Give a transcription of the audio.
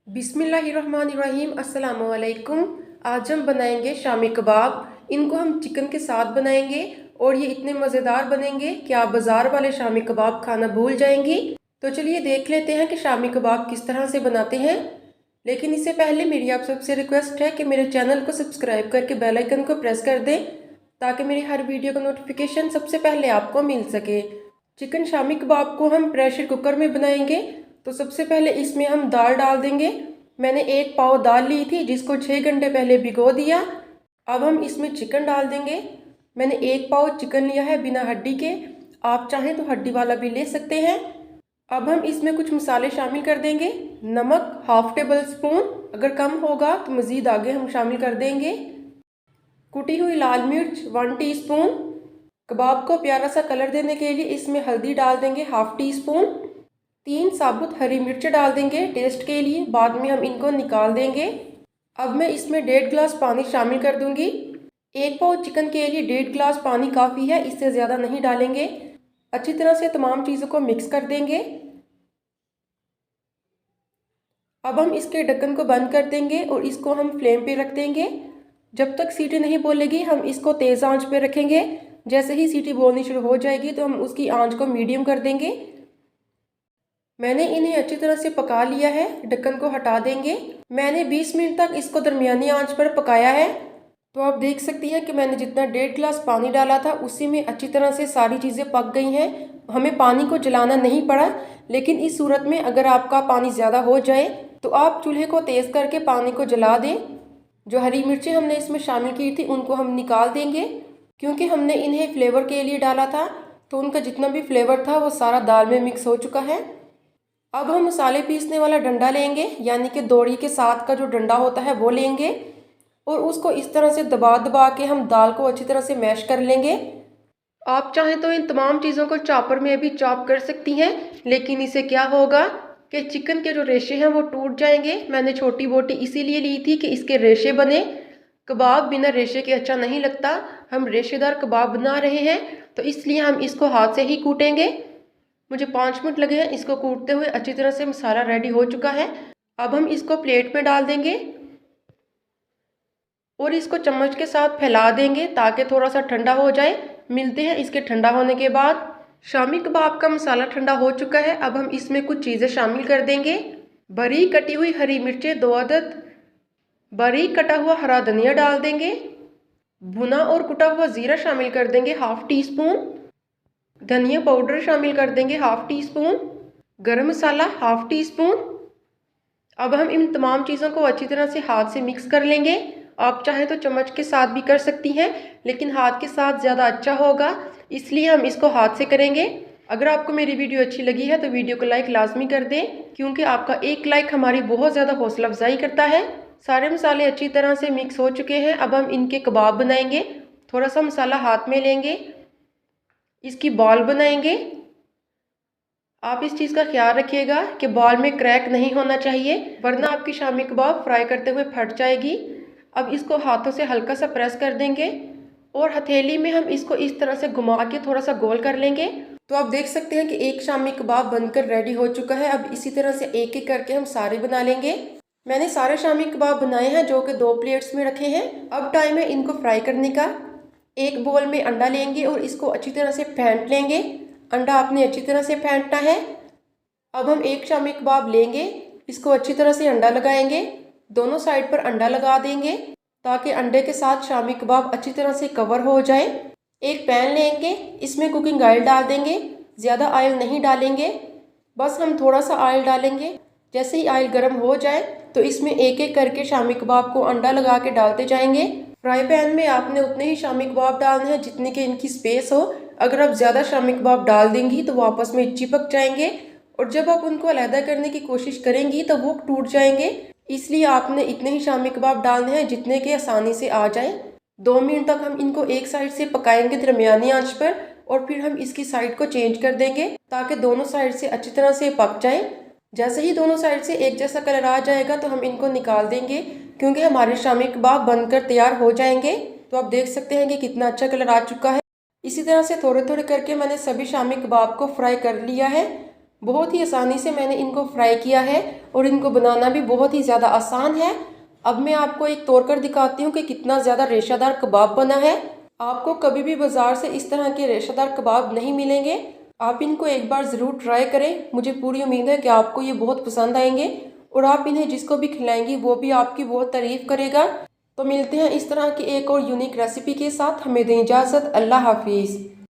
बिस्मिल्लाहिर्रहमानिर्रहीम। अस्सलामुअलैकुम। आज हम बनाएंगे शामी कबाब। इनको हम चिकन के साथ बनाएंगे और ये इतने मज़ेदार बनेंगे कि आप बाज़ार वाले शामी कबाब खाना भूल जाएंगी। तो चलिए देख लेते हैं कि शामी कबाब किस तरह से बनाते हैं। लेकिन इससे पहले मेरी आप सबसे रिक्वेस्ट है कि मेरे चैनल को सब्सक्राइब करके बेल आइकन को प्रेस कर दें ताकि मेरी हर वीडियो का नोटिफिकेशन सबसे पहले आपको मिल सके। चिकन शामी कबाब को हम प्रेशर कुकर में बनाएंगे। तो सबसे पहले इसमें हम दाल डाल देंगे। मैंने 1 पाव दाल ली थी जिसको 6 घंटे पहले भिगो दिया। अब हम इसमें चिकन डाल देंगे। मैंने 1 पाव चिकन लिया है बिना हड्डी के, आप चाहें तो हड्डी वाला भी ले सकते हैं। अब हम इसमें कुछ मसाले शामिल कर देंगे। नमक हाफ टेबल स्पून, अगर कम होगा तो मज़ीद आगे हम शामिल कर देंगे। कुटी हुई लाल मिर्च 1 टीस्पून। कबाब को प्यारा सा कलर देने के लिए इसमें हल्दी डाल देंगे हाफ टी स्पून। 3 साबुत हरी मिर्च डाल देंगे टेस्ट के लिए, बाद में हम इनको निकाल देंगे। अब मैं इसमें 1.5 गिलास पानी शामिल कर दूंगी। 1 पाव चिकन के लिए 1.5 गिलास पानी काफ़ी है, इससे ज़्यादा नहीं डालेंगे। अच्छी तरह से तमाम चीज़ों को मिक्स कर देंगे। अब हम इसके ढक्कन को बंद कर देंगे और इसको हम फ्लेम पे रख देंगे। जब तक सीटी नहीं बोलेगी हम इसको तेज़ आंच पे रखेंगे। जैसे ही सीटी बोलनी शुरू हो जाएगी तो हम उसकी आंच को मीडियम कर देंगे। मैंने इन्हें अच्छी तरह से पका लिया है, ढक्कन को हटा देंगे। मैंने 20 मिनट तक इसको दरमियानी आंच पर पकाया है। तो आप देख सकती हैं कि मैंने जितना 1.5 गिलास पानी डाला था उसी में अच्छी तरह से सारी चीज़ें पक गई हैं। हमें पानी को जलाना नहीं पड़ा। लेकिन इस सूरत में अगर आपका पानी ज़्यादा हो जाए तो आप चूल्हे को तेज़ करके पानी को जला दें। जो हरी मिर्चें हमने इसमें शामिल की थी उनको हम निकाल देंगे, क्योंकि हमने इन्हें फ्लेवर के लिए डाला था तो उनका जितना भी फ्लेवर था वो सारा दाल में मिक्स हो चुका है। अब हम मसाले पीसने वाला डंडा लेंगे, यानी कि दोरी के साथ का जो डंडा होता है वो लेंगे और उसको इस तरह से दबा दबा के हम दाल को अच्छी तरह से मैश कर लेंगे। आप चाहें तो इन तमाम चीज़ों को चॉपर में भी चॉप कर सकती हैं, लेकिन इससे क्या होगा कि चिकन के जो रेशे हैं वो टूट जाएंगे। मैंने छोटी बोटी इसीलिए ली थी कि इसके रेशे बने। कबाब बिना रेशे के अच्छा नहीं लगता। हम रेशेदार कबाब बना रहे हैं तो इसलिए हम इसको हाथ से ही कूटेंगे। मुझे 5 मिनट लगे हैं इसको कूटते हुए। अच्छी तरह से मसाला रेडी हो चुका है। अब हम इसको प्लेट में डाल देंगे और इसको चम्मच के साथ फैला देंगे ताकि थोड़ा सा ठंडा हो जाए। मिलते हैं इसके ठंडा होने के बाद। शामी कबाब का मसाला ठंडा हो चुका है। अब हम इसमें कुछ चीज़ें शामिल कर देंगे। बारीक कटी हुई हरी मिर्चें 2 अदद, बारीक कटा हुआ हरा धनिया डाल देंगे। भुना और कुटा हुआ ज़ीरा शामिल कर देंगे हाफ टी स्पून। धनिया पाउडर शामिल कर देंगे हाफ टी स्पून। गरम मसाला हाफ टी स्पून। अब हम इन तमाम चीज़ों को अच्छी तरह से हाथ से मिक्स कर लेंगे। आप चाहें तो चम्मच के साथ भी कर सकती हैं, लेकिन हाथ के साथ ज़्यादा अच्छा होगा, इसलिए हम इसको हाथ से करेंगे। अगर आपको मेरी वीडियो अच्छी लगी है तो वीडियो को लाइक लाजमी कर दें, क्योंकि आपका एक लाइक हमारी बहुत ज़्यादा हौसला अफजाई करता है। सारे मसाले अच्छी तरह से मिक्स हो चुके हैं। अब हम इनके कबाब बनाएंगे। थोड़ा सा मसाला हाथ में लेंगे, इसकी बॉल बनाएंगे। आप इस चीज़ का ख्याल रखिएगा कि बॉल में क्रैक नहीं होना चाहिए, वरना आपकी शामी कबाब फ्राई करते हुए फट जाएगी। अब इसको हाथों से हल्का सा प्रेस कर देंगे और हथेली में हम इसको इस तरह से घुमा के थोड़ा सा गोल कर लेंगे। तो आप देख सकते हैं कि एक शामी कबाब बनकर रेडी हो चुका है। अब इसी तरह से एक एक करके हम सारे बना लेंगे। मैंने सारे शामी कबाब बनाए हैं जो कि 2 प्लेट्स में रखे हैं। अब टाइम है इनको फ्राई करने का। एक बोल में अंडा लेंगे और इसको अच्छी तरह से फेंट लेंगे। अंडा आपने अच्छी तरह से फेंटना है। अब हम एक शामी कबाब लेंगे, इसको अच्छी तरह से अंडा लगाएंगे। दोनों साइड पर अंडा लगा देंगे ताकि अंडे के साथ शामी कबाब अच्छी तरह से कवर हो जाए। एक पैन लेंगे, इसमें कुकिंग ऑयल डाल देंगे। ज़्यादा ऑयल नहीं डालेंगे, बस हम थोड़ा सा ऑयल डालेंगे। जैसे ही ऑयल गर्म हो जाए तो इसमें एक एक करके शामी कबाब को अंडा लगा के डालते जाएंगे। फ्राई पैन में आपने उतने ही शामी कबाब डालने हैं जितनी कि इनकी स्पेस हो। अगर आप ज़्यादा शामी कबाब डाल देंगी तो वो आपस में चिपक जाएंगे और जब आप उनको अलहदा करने की कोशिश करेंगी तो वो टूट जाएंगे। इसलिए आपने इतने ही शामी कबाब डालने हैं जितने के आसानी से आ जाए। 2 मिनट तक हम इनको एक साइड से पकाएंगे दरमियानी आंच पर और फिर हम इसकी साइड को चेंज कर देंगे ताकि दोनों साइड से अच्छी तरह से पक जाए। जैसे ही दोनों साइड से एक जैसा कलर आ जाएगा तो हम इनको निकाल देंगे, क्योंकि हमारे शामी कबाब बनकर तैयार हो जाएंगे। तो आप देख सकते हैं कि कितना अच्छा कलर आ चुका है। इसी तरह से थोड़े थोड़े करके मैंने सभी शामी कबाब को फ्राई कर लिया है। बहुत ही आसानी से मैंने इनको फ्राई किया है और इनको बनाना भी बहुत ही ज़्यादा आसान है। अब मैं आपको एक तोड़कर दिखाती हूँ कि कितना ज़्यादा रेशेदार कबाब बना है। आपको कभी भी बाज़ार से इस तरह के रेशेदार कबाब नहीं मिलेंगे। आप इनको एक बार ज़रूर ट्राई करें। मुझे पूरी उम्मीद है कि आपको ये बहुत पसंद आएंगे और आप इन्हें जिसको भी खिलाएंगी वो भी आपकी बहुत तारीफ़ करेगा। तो मिलते हैं इस तरह की एक और यूनिक रेसिपी के साथ। हमें दें इजाज़त। अल्लाह हाफिज़।